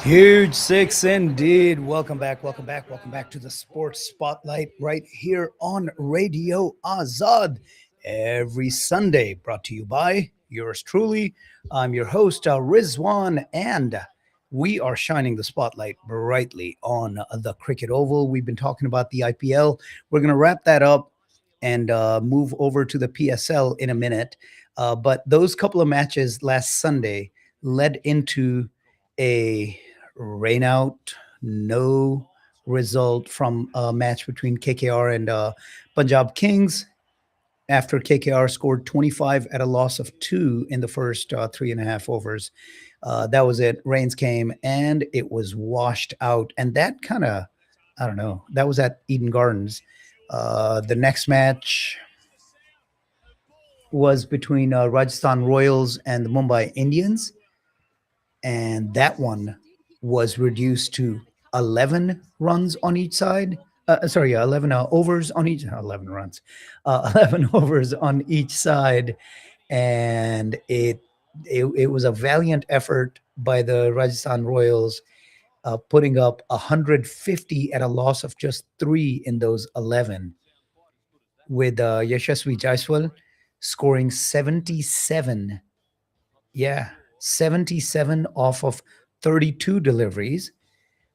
Huge six indeed. Welcome back, welcome back, welcome back to the Sports Spotlight right here on Radio Azad every Sunday. Brought to you by yours truly. I'm your host, Rizwan, and we are shining the spotlight brightly on the Cricket Oval. We've been talking about the IPL. We're going to wrap that up and move over to the PSL in a minute. But those couple of matches last Sunday led into a rain out, no result from a match between KKR and Punjab Kings after KKR scored 25 at a loss of 2 in the first 3.5 overs. That was it. Rains came and it was washed out. And that kind of, I don't know, that was at Eden Gardens. The next match was between Rajasthan Royals and the Mumbai Indians. And that one was reduced to 11 runs on each side. 11 overs on each, 11 runs, 11 overs on each side. And it was a valiant effort by the Rajasthan Royals, putting up 150 at a loss of just 3 in those 11, with Yashasvi Jaiswal scoring 77. Yeah, 77 off of 32 deliveries.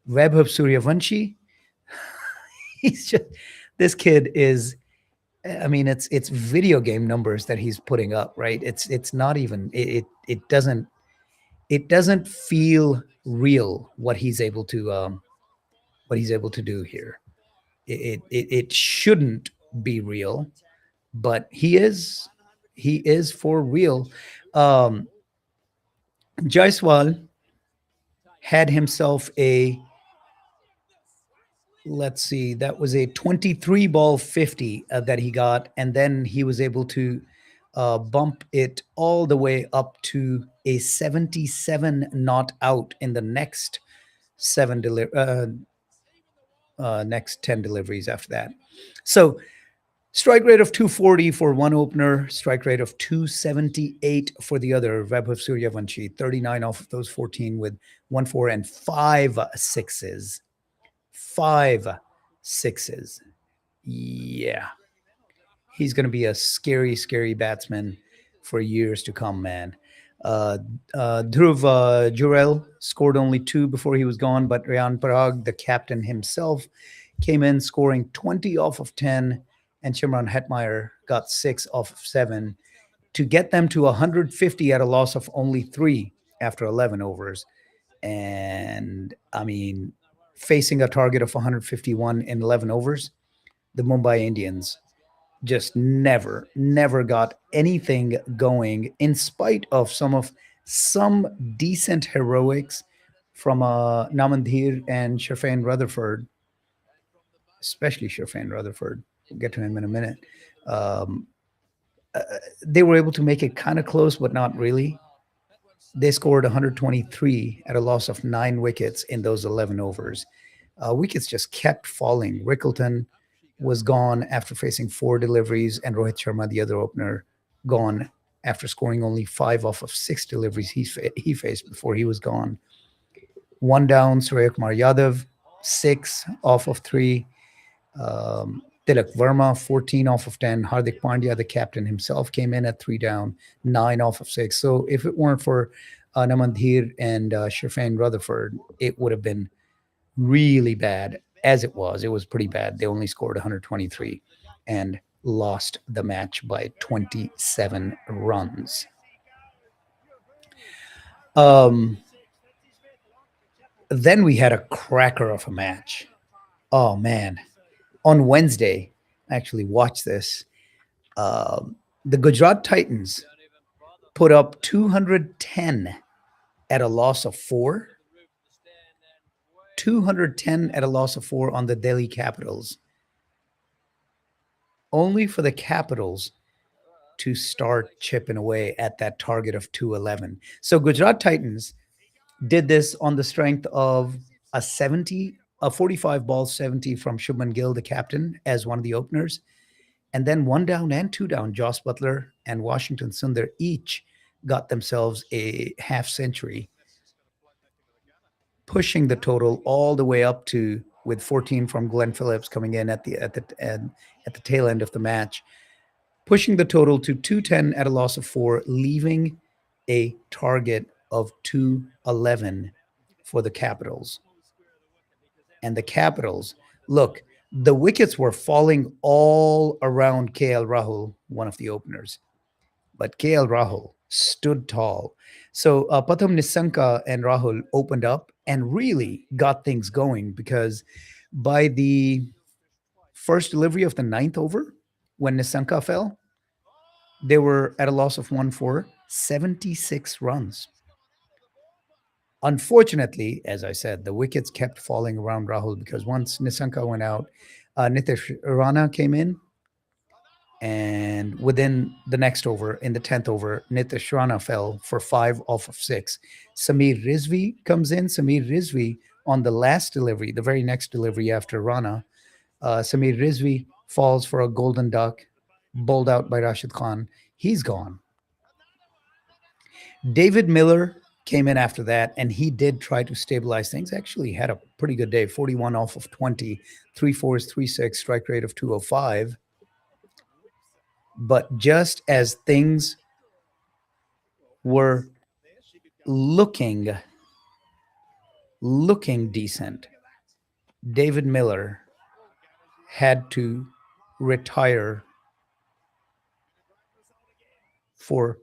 Vaibhav Suryavanshi, he's just, this kid is, I mean, it's video game numbers that he's putting up, right? It's not even, it doesn't feel real what he's able to do here. It shouldn't be real, but he is for real. um Jaiswal had himself a, let's see, that was a 23 ball 50 that he got. And then he was able to bump it all the way up to a 77 not out in the next next 10 deliveries after that. So strike rate of 240 for one opener, strike rate of 278 for the other, Vaibhav Suryavanshi, 39 off of those 14 with 1 4 and 5 6s. 5 6s. Yeah. He's going to be a scary, scary batsman for years to come, man. Uh, Dhruv Jurel scored only 2 before he was gone, but Ryan Parag, the captain himself, came in scoring 20 off of 10, and Shimron Hetmeyer got 6 off of 7 to get them to 150 at a loss of only 3 after 11 overs. And I mean, facing a target of 151 in 11 overs, the Mumbai Indians just never got anything going, in spite of some decent heroics from Namandhir and Shafane Rutherford, especially Shafane Rutherford. We'll get to him in a minute. Um, uh, they were able to make it kind of close, but not really. They scored 123 at a loss of 9 wickets in those 11 overs. Wickets just kept falling. Rickleton was gone after facing 4 deliveries, and Rohit Sharma, the other opener, gone after scoring only 5 off of 6 deliveries he faced before he was gone. One down, Surya Kumar Yadav, 6 off of 3. Tilak Verma, 14 off of 10. Hardik Pandya, the captain himself, came in at 3 down, 9 off of 6. So if it weren't for Namandhir and Shafane Rutherford, it would have been really bad. As it was pretty bad. They only scored 123 and lost the match by 27 runs. Um, then we had a cracker of a match. Oh man, on Wednesday, actually watch this. The Gujarat Titans put up 210 at a loss of 4. 210 at a loss of 4 on the Delhi Capitals, only for the Capitals to start chipping away at that target of 211. So Gujarat Titans did this on the strength of a 45 ball 70 from Shubman Gill, the captain, as one of the openers. And then 1 down and 2 down, Joss Butler and Washington Sundar each got themselves a half century. pushing the total all the way up to, with 14 from Glenn Phillips coming in at the tail end of the match, pushing the total to 210 at a loss of 4, leaving a target of 211 for the Capitals. And the Capitals, look, the wickets were falling all around KL Rahul, one of the openers, but KL Rahul stood tall. So Patham Nisanka and Rahul opened up and really got things going, because by the first delivery of the ninth over, when Nisanka fell, they were at a loss of 1 for 76 runs. Unfortunately, as I said, the wickets kept falling around Rahul, because once Nisanka went out, Nitish Rana came in, and within the next over, in the 10th over, Nitish Rana fell for 5 off of 6. Samir Rizvi comes in. Samir Rizvi, on the last delivery, the very next delivery after Rana, Samir Rizvi falls for a golden duck, bowled out by Rashid Khan. He's gone. David Miller came in after that, and he did try to stabilize things. Actually, had a pretty good day, 41 off of 20, 3 fours, 3 6, strike rate of 205. But just as things were looking decent, David Miller had to retire for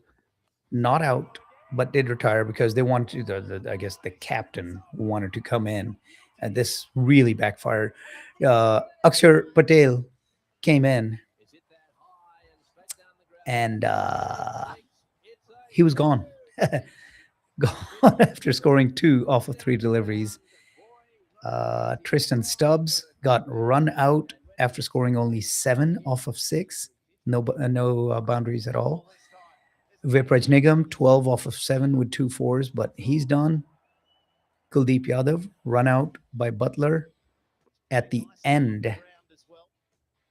not out, but did retire because they wanted to, I guess the captain wanted to come in, and this really backfired. Akshar Patel came in, and he was gone. Gone after scoring 2 off of 3 deliveries. Tristan Stubbs got run out after scoring only 7 off of 6. No boundaries at all. Vipraj Nigam, 12 off of 7 with 2 fours, but he's done. Kuldeep Yadav, run out by Butler at the end,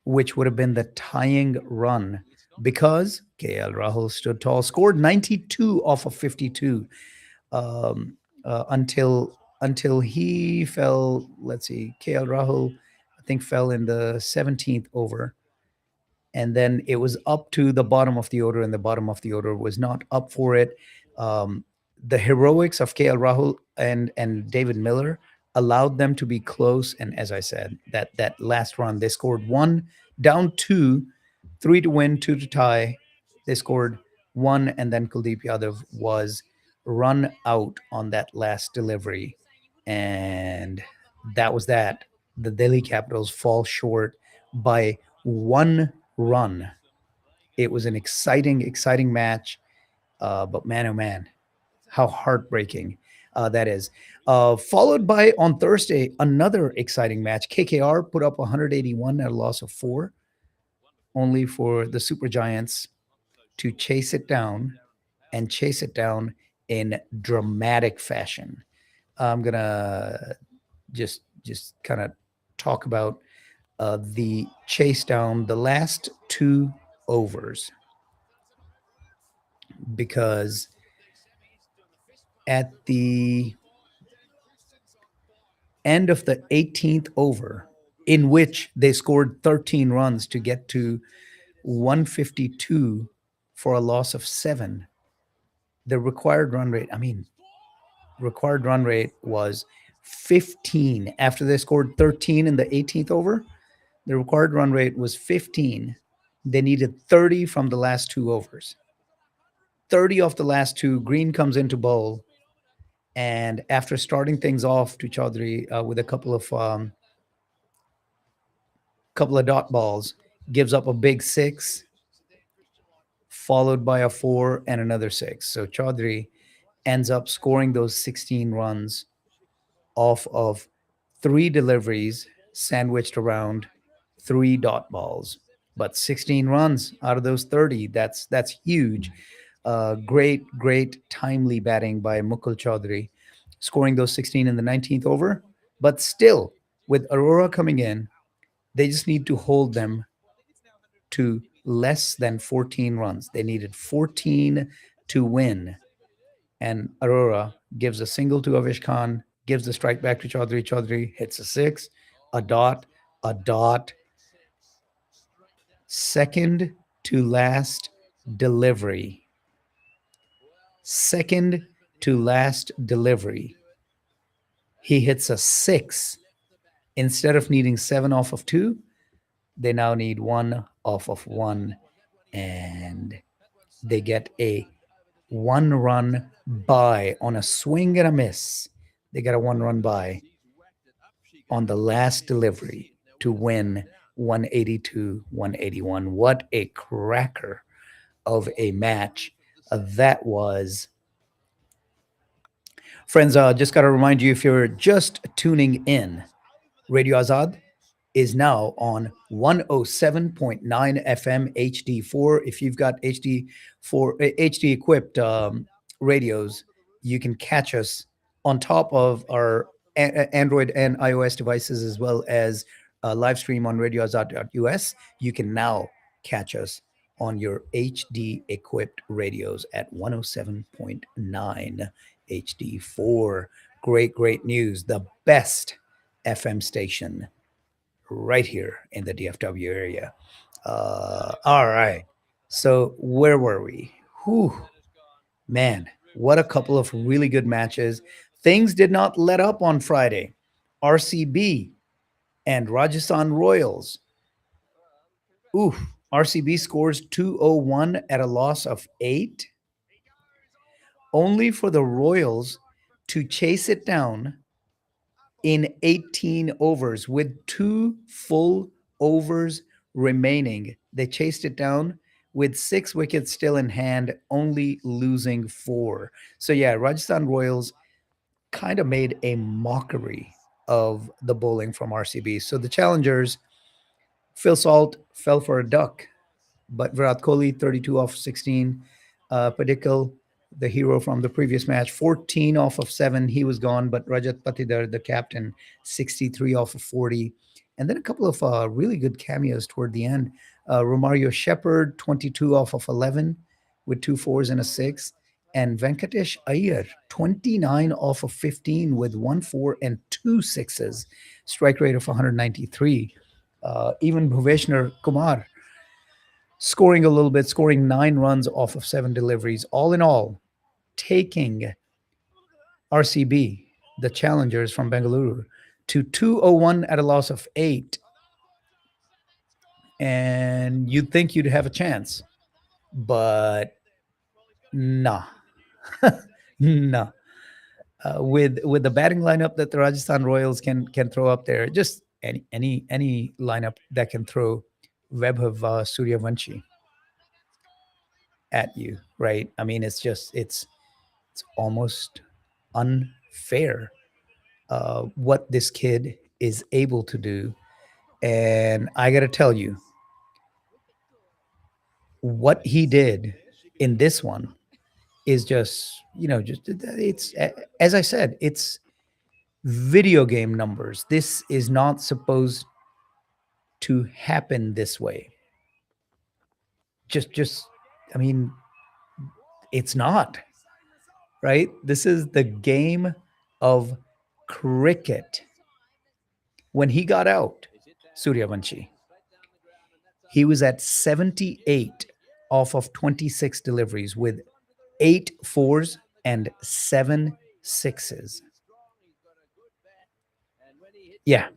which would have been the tying run, because KL Rahul stood tall, scored 92 off of 52 until he fell. Let's see, KL Rahul, I think, fell in the 17th over. And then it was up to the bottom of the order, and the bottom of the order was not up for it. Um, the heroics of KL Rahul and David Miller allowed them to be close. And as I said, that last run, they scored 1, down 2, 3 to win, 2 to tie. They scored 1, and then Kuldeep Yadav was run out on that last delivery. And that was that. The Delhi Capitals fall short by 1 run. It was an exciting match, but man, oh man, how heartbreaking that is. Followed by, on Thursday, another exciting match. KKR put up 181 at a loss of 4, only for the Super Giants to chase it down in dramatic fashion. I'm gonna just kind of talk about the chase down the last 2 overs, because at the end of the 18th over, in which they scored 13 runs to get to 152 for a loss of 7, the required run rate, was 15. After they scored 13 in the 18th over, the required run rate was 15. They needed 30 from the last 2 overs. 30 off the last 2. Green comes into bowl, and after starting things off to Chaudhary with a couple of dot balls, gives up a big 6, followed by a 4 and another 6. So Chaudhary ends up scoring those 16 runs off of 3 deliveries sandwiched around 3 dot balls. But 16 runs out of those 30, that's huge. Great timely batting by Mukul Chaudhary, scoring those 16 in the 19th over. But still, with Aurora coming in, they just need to hold them to less than 14 runs. They needed 14 to win. And Aurora gives a single to Avish Khan, gives the strike back to Chaudhary. Chaudhary hits a six, a dot, a dot. Second to last delivery. Second to last delivery. He hits a six. Instead of needing seven off of two, they now need one off of one. And they get a 1 run by on a swing and a miss. They got a 1 run by on the last delivery to win 182-181. What a cracker of a match that was. Friends, just got to remind you, if you're just tuning in, Radio Azad is now on 107.9 FM HD4. If you've got HD equipped radios, you can catch us on top of our Android and iOS devices, as well as live stream on radioazad.us. You can now catch us on your HD equipped radios at 107.9 HD4. Great news. The best FM station right here in the DFW area. All right. So where were we? Whew, man, what a couple of really good matches. Things did not let up on Friday. RCB and Rajasthan Royals. Ooh, RCB scores 201 at a loss of 8. Only for the Royals to chase it down in 18 overs with 2 full overs remaining. They chased it down with 6 wickets still in hand, only losing 4. So yeah, Rajasthan Royals kind of made a mockery of the bowling from RCB. So the challengers, Phil Salt fell for a duck, but Virat Kohli, 32 off 16. Padikal, the hero from the previous match, 14 off of 7. He was gone, but Rajat Patidar, the captain, 63 off of 40. And then a couple of really good cameos toward the end. Romario Shepherd, 22 off of 11 with 2 fours and a 6. And Venkatesh Iyer, 29 off of 15 with 1 4 and 2 sixes. Strike rate of 193. Even Bhuveshwar Kumar scoring a little bit, scoring 9 runs off of 7 deliveries. All in all, taking RCB, the challengers from Bengaluru, to 201 at a loss of 8. And you'd think you'd have a chance, but nah. Nah. With the batting lineup that the Rajasthan Royals can throw up there, just any lineup that can throw Vaibhav Suryavanshi at you, right? I mean, it's almost unfair what this kid is able to do. And I got to tell you, what he did in this one is just, it's, as I said, it's video game numbers. This is not supposed to happen this way. Just, I mean, it's not, right? This is the game of cricket. When he got out, Suryavanshi, he was at 78 off of 26 deliveries with 8 fours and 7 sixes. Yeah.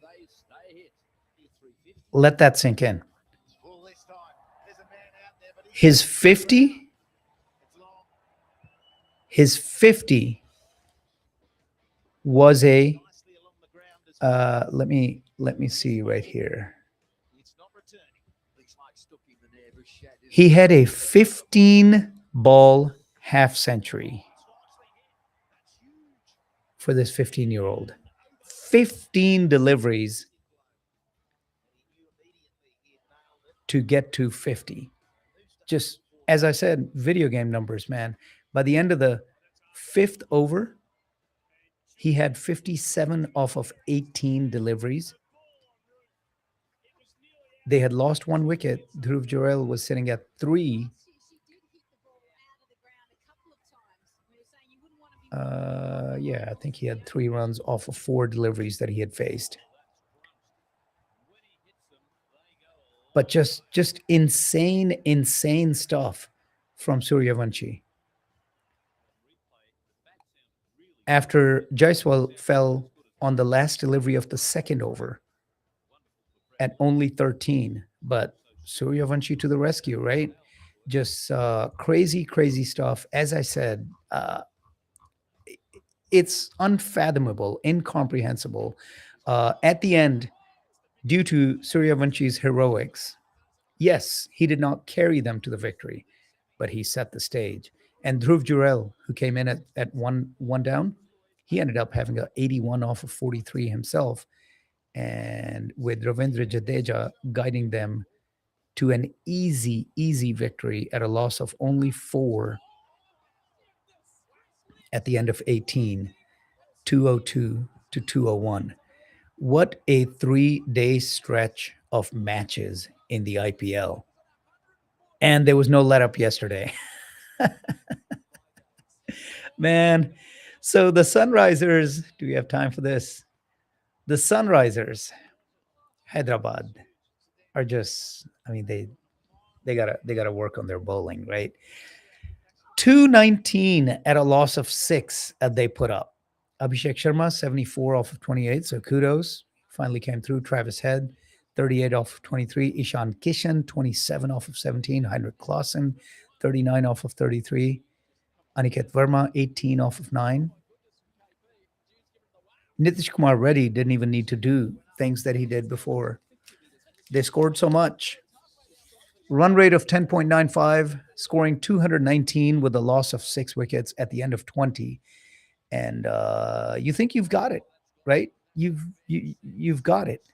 Let that sink in. His 50 was a let me see right here. He had a 15 ball half century for this 15-year-old. 15 deliveries to get to 50. Just as I said, video game numbers, man. By the end of the 5th over, he had 57 off of 18 deliveries. They had lost 1 wicket. Dhruv Jurel was sitting at 3. Yeah, I think he had 3 runs off of 4 deliveries that he had faced. But just insane stuff from Suryavanshi. After Jaiswal fell on the last delivery of the second over at only 13, but Suryavanshi to the rescue, right? Just crazy stuff. As I said, it's unfathomable, incomprehensible. At the end, due to Suryavanshi's heroics, yes, he did not carry them to the victory, but he set the stage. And Dhruv Jurel, who came in at one down, he ended up having a 81 off of 43 himself, and with Ravindra Jadeja guiding them to an easy victory at a loss of only 4 at the end of 18, 202 to 201. What a 3 day stretch of matches in the IPL. And there was no let up yesterday. Man. So the Sunrisers, do we have time for this? The Sunrisers, Hyderabad, are just, I mean, they gotta work on their bowling, right? 219 at a loss of 6 that they put up. Abhishek Sharma, 74 off of 28. So kudos. Finally came through. Travis Head, 38 off of 23. Ishan Kishan, 27 off of 17. Heinrich Clausen, 39 off of 33. Aniket Verma, 18 off of 9. Nitish Kumar Reddy didn't even need to do things that he did before. They scored so much. Run rate of 10.95, scoring 219 with a loss of 6 wickets at the end of 20. And you think you've got it, right? You've got it.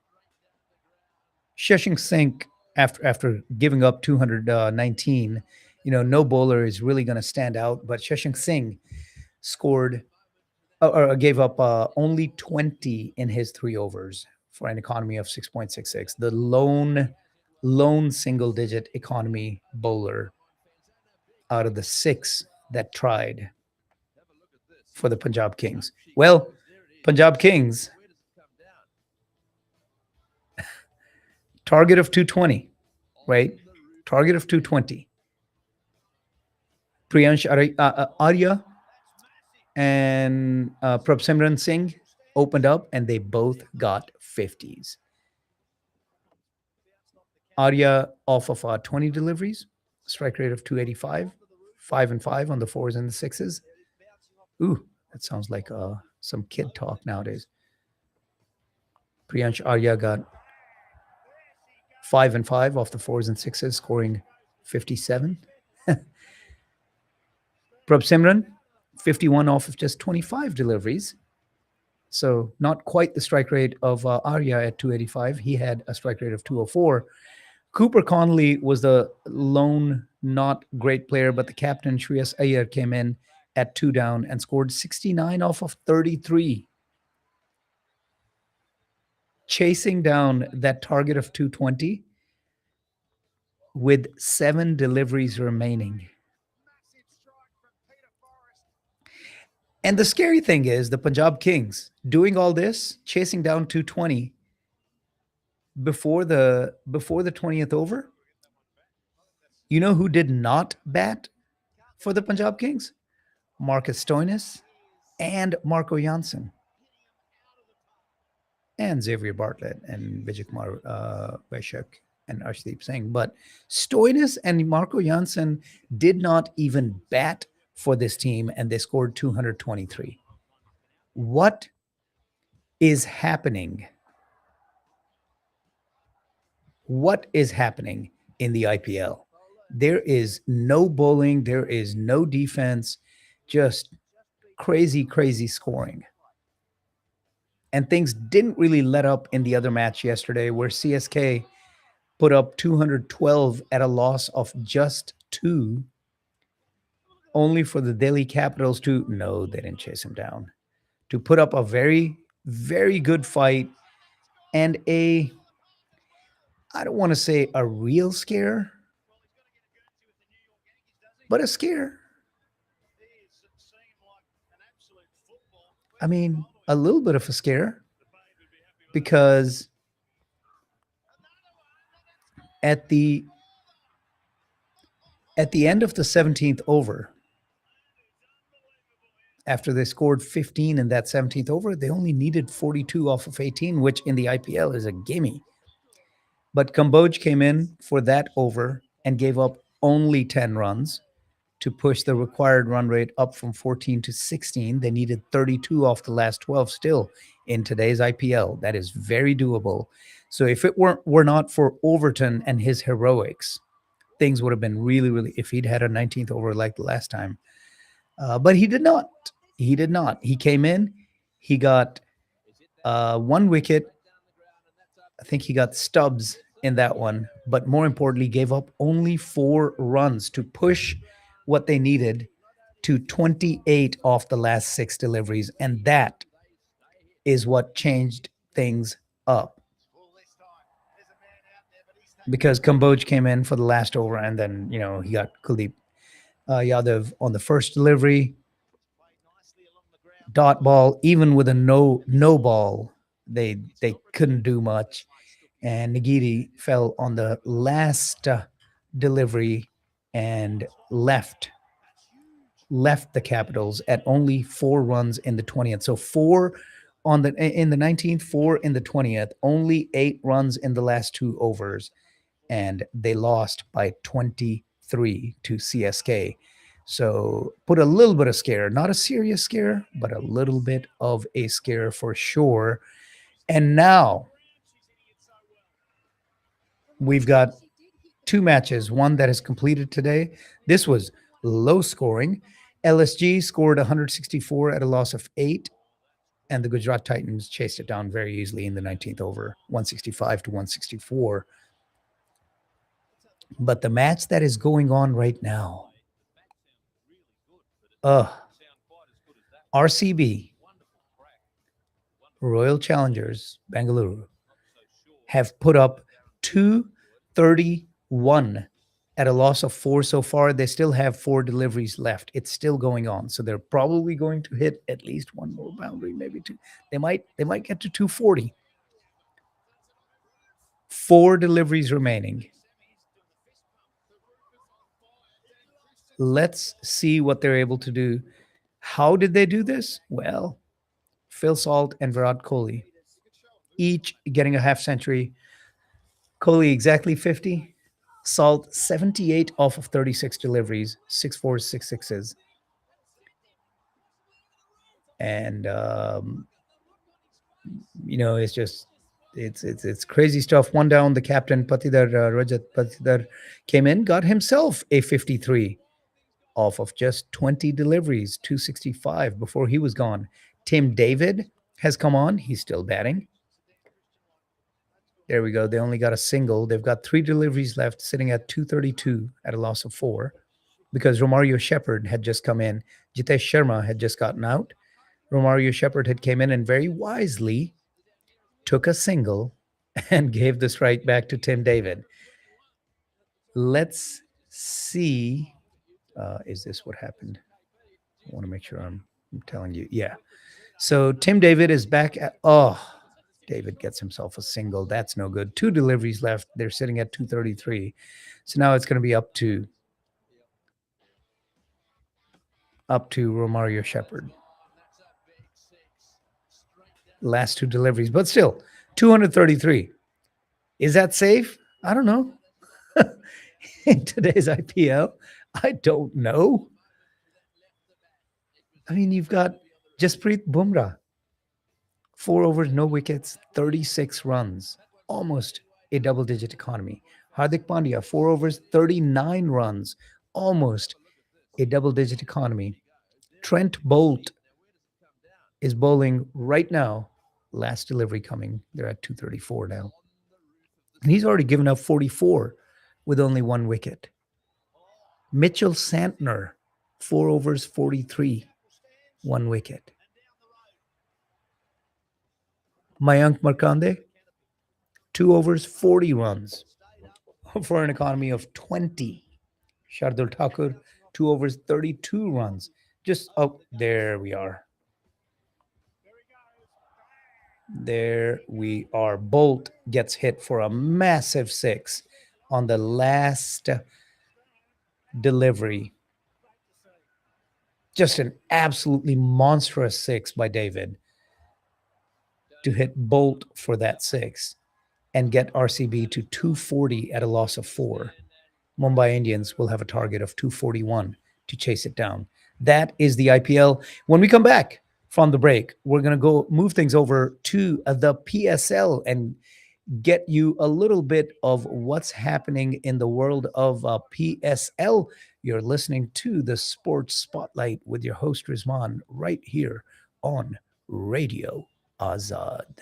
Shashank Singh, after giving up 219, no bowler is really going to stand out. But Shashank Singh scored or gave up only 20 in his 3 overs for an economy of 6.66. The lone single digit economy bowler out of the 6 that tried for the Punjab Kings. Well, Punjab Kings, target of 220, right? Target of 220. Priyansh Arya and Prabsimran Singh opened up and they both got 50s. Arya off of 20 deliveries, strike rate of 285, 5 and 5 on the 4s and the 6s. Ooh, that sounds like some kid talk nowadays. Priyansh Arya got 5 and 5 off the 4s and 6s, scoring 57. Prabsimran, 51 off of just 25 deliveries. So not quite the strike rate of Arya at 285. He had a strike rate of 204. Cooper Conley was the lone not great player, but the captain, Shreyas Iyer, came in at 2 down and scored 69 off of 33, chasing down that target of 220 with 7 deliveries remaining. And the scary thing is the Punjab Kings doing all this, chasing down 220 before the 20th over. You know who did not bat for the Punjab Kings? Marcus Stoinis and Marco Janssen and Xavier Bartlett and Vijay Kumar Vaishak and Arshdeep Singh. But Stoinis and Marco Janssen did not even bat for this team, and they scored 223. What is happening? What is happening in the IPL? There is no bowling, there is no defense, just crazy scoring. And things didn't really let up in the other match yesterday, where CSK put up 212 at a loss of just 2, only for the Delhi Capitals to, no, they didn't chase him down, to put up a very good fight and I don't want to say a real scare, but a scare. I mean, a little bit of a scare because at the at the end of the 17th over, after they scored 15 in that 17th over, they only needed 42 off of 18, which in the IPL is a gimme. But Kamboj came in for that over and gave up only 10 runs to push the required run rate up from 14 to 16. They needed 32 off the last 12 still in today's IPL. That is very doable. So if it were not for Overton and his heroics, things would have been really, really, if he'd had a 19th over like the last time. But he did not. He did not. He came in, he got one wicket. I think he got Stubbs in that one, but more importantly, gave up only 4 runs to push what they needed to 28 off the last 6 deliveries. And that is what changed things up because Kamboj came in for the last over and then, he got Kuldeep Yadav on the first delivery. Dot ball, even with a no ball, they couldn't do much. And Nagiri fell on the last delivery and left the Capitals at only 4 runs in the 20th. So 4 in the 19th, 4 in the 20th, only 8 runs in the last 2 overs, and they lost by 23 to CSK. So put a little bit of scare, not a serious scare, but a little bit of a scare for sure. And now we've got 2 matches, one that is completed today. This was low scoring. LSG scored 164 at a loss of 8, and the Gujarat Titans chased it down very easily in the 19th over, 165 to 164. But the match that is going on right now, RCB, Royal Challengers Bengaluru, have put up 231 at a loss of 4 so far. They still have 4 deliveries left. It's still going on. So they're probably going to hit at least one more boundary, maybe 2. They might get to 240. 4 deliveries remaining. Let's see what they're able to do. How did they do this? Well, Phil Salt and Virat Kohli, each getting a half century. Kohli exactly 50. Salt 78 off of 36 deliveries, 6 fours, 6 sixes. And it's just it's crazy stuff. One down, the captain Patidar Rajat Patidar came in, got himself a 53 off of just 20 deliveries, 265 before he was gone. Tim David has come on. He's still batting. There we go. They only got a single. They've got 3 deliveries left, sitting at 232 at a loss of 4 because Romario Shepherd had just come in. Jitesh Sharma had just gotten out. Romario Shepherd had came in and very wisely took a single and gave the strike back to Tim David. Let's see. Is this what happened? I want to make sure I'm telling you. Yeah. So Tim David is back at, David gets himself a single. That's no good. 2 deliveries left. They're sitting at 233. So now it's going to be up to Romario Shepherd. Last 2 deliveries, but still 233. Is that safe? I don't know. In today's IPL, I don't know. I mean, you've got Jasprit Bumrah, 4 overs, no wickets, 36 runs, almost a double-digit economy. Hardik Pandya, 4 overs, 39 runs, almost a double-digit economy. Trent Bolt is bowling right now. Last delivery coming. They're at 234 now. And he's already given up 44 with only 1 wicket. Mitchell Santner, 4 overs, 43, 1 wicket. Mayank Markande, 2 overs, 40 runs for an economy of 20. Shardul Thakur, 2 overs, 32 runs. There we are. There we are. Bolt gets hit for a massive six on the last delivery. Just an absolutely monstrous six by David to hit Bolt for that six and get RCB to 240 at a loss of four. Mumbai Indians will have a target of 241 to chase it down. That is the IPL. When we come back from the break, we're going to go move things over to the PSL and get you a little bit of what's happening in the world of PSL. You're listening to the Sports Spotlight with your host Rizman right here on Radio Azad.